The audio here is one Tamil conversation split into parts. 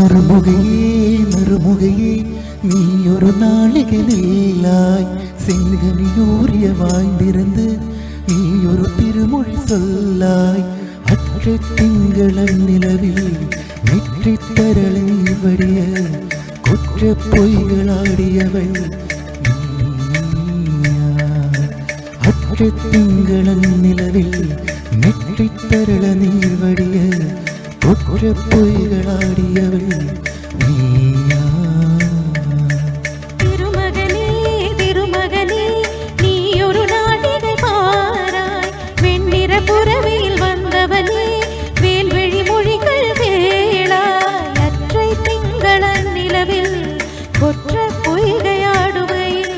மறுமுகையே நீ ஒரு நாளிகளாய் செங்கனியூரிய வாழ்ந்திருந்து நீ ஒரு திருமொழி சொல்லாய். அற்ற திங்களன் நிலவில் நெற்றி தரளை வடிய குற்ற பொய்களாடியவள் அற்ற திங்களன் நிலவில் நெற்றி தரள நீர் வடிய குற்ற பொய்களாடியவள் நீயா. திருமகனே திருமகனே நீ ஒரு நாடிகை பாராய் வெண்ணிற புறவியில் வந்தவனே வேல்வழி மொழிகள் வேளாய். அற்றை திங்களன் நிலவில் கொற்ற பொய்கையாடுகையில்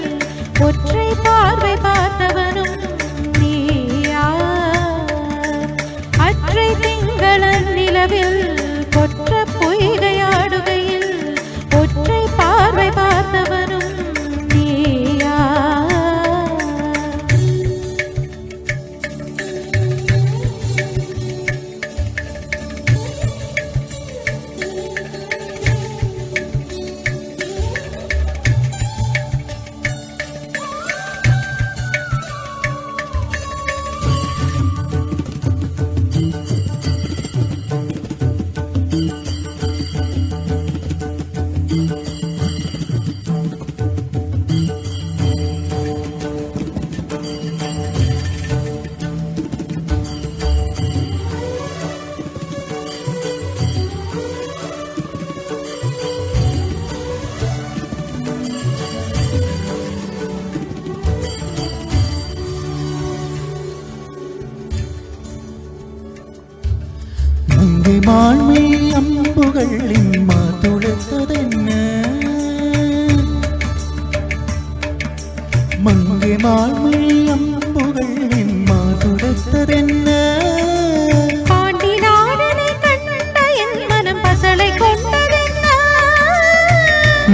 ஒற்றை பார்வை பார்த்தவனும் நீயா. அற்றை திங்களன் நிலவில் கொற்ற பொய்கையாடுகையில் ஒற்றை பார்வை பார்த்தவனும் நீயா. மங்கை மாண்மை அம்புகளின் மாதுளத்ததென்ன மங்கை மாண்மை அம்புகளின் மாதுளத்ததென்ன பாண்டி நாடனை கண்ட என் மனம் பசலை கொண்டதென்ன.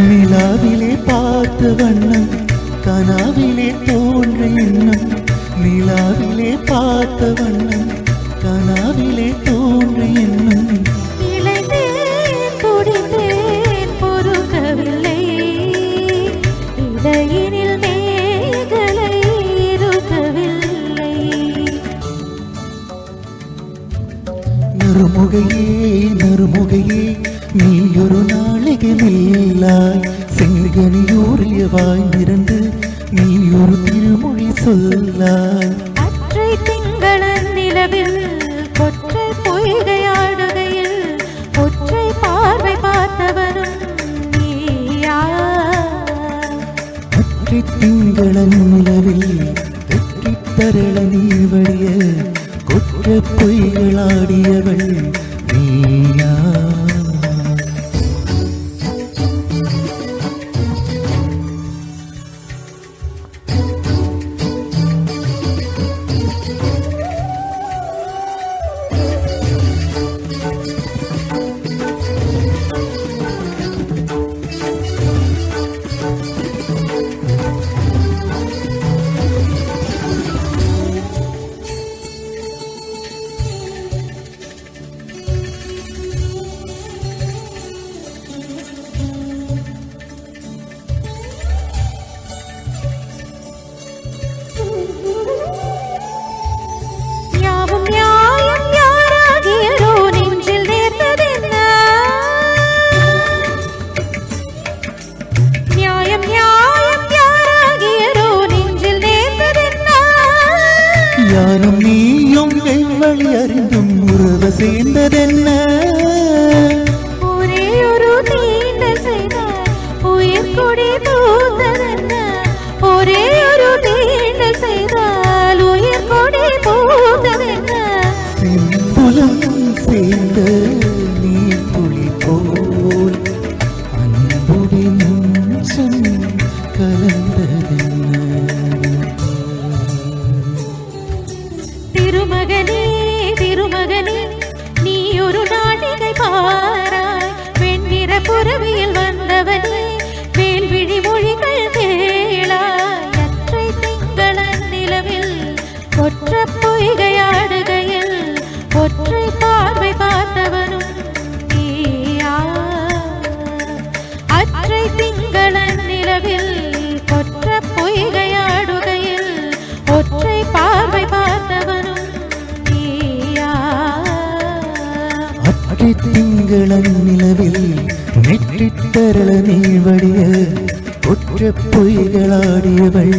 நிலாவிலே பார்த்த வண்ணம் கனாவிலே தோன்ற எண்ணம் நிலாவிலே பார்த்த வண்ணம் கனாவிலே தோன்ற எண்ணம் இளைந்தேன் துடித்தேன் பொறுக்கவில்லை இடையினில் மேகலை இருக்கவில்லை. நறுமுகையே நீ ஒரு நாளிகளாய் செங்கனியூரிய வாழ்ந்திருந்து நீ ஒரு திருமொழி சொல்லாய். அற்றை திங்களன் நிலவில் கொற்றை பொய்கையாடுகையில் ஒற்றை பார்வை பார்த்தவனும் நீயா. அற்றை திங்களன் நிலவில் வெற்றி தரள நீர் வடிய குற்ற பொய்களாடியவள் நீயா. யாரும் நீயும் வெவ்வழி அறிந்தும் உறவ சேர்ந்ததென்ன. ஒரே ஒரு தீண்டல் செய்தால் உயிர் கொடி பூத்ததென்ன. ஒரே ஒரு தீண்டல் செய்தால் உயிர் கொடி பூத்ததென்ன. செம்புலம் சேர்ந்த நீர் துளி போல் அன்புடைய நெஞ்சம் கலந்ததென்ன. திருமகனே திருமகனே நீ ஒரு நாடிகை பாராய் வெண்ணிற புறவியில் வந்தவனே வேல்விழி തിങ്കളനിലവിൽ നെറ്റിത്തരള നീവടിയ ഒറ്റപ്പൊയ്കളാടിയവൾ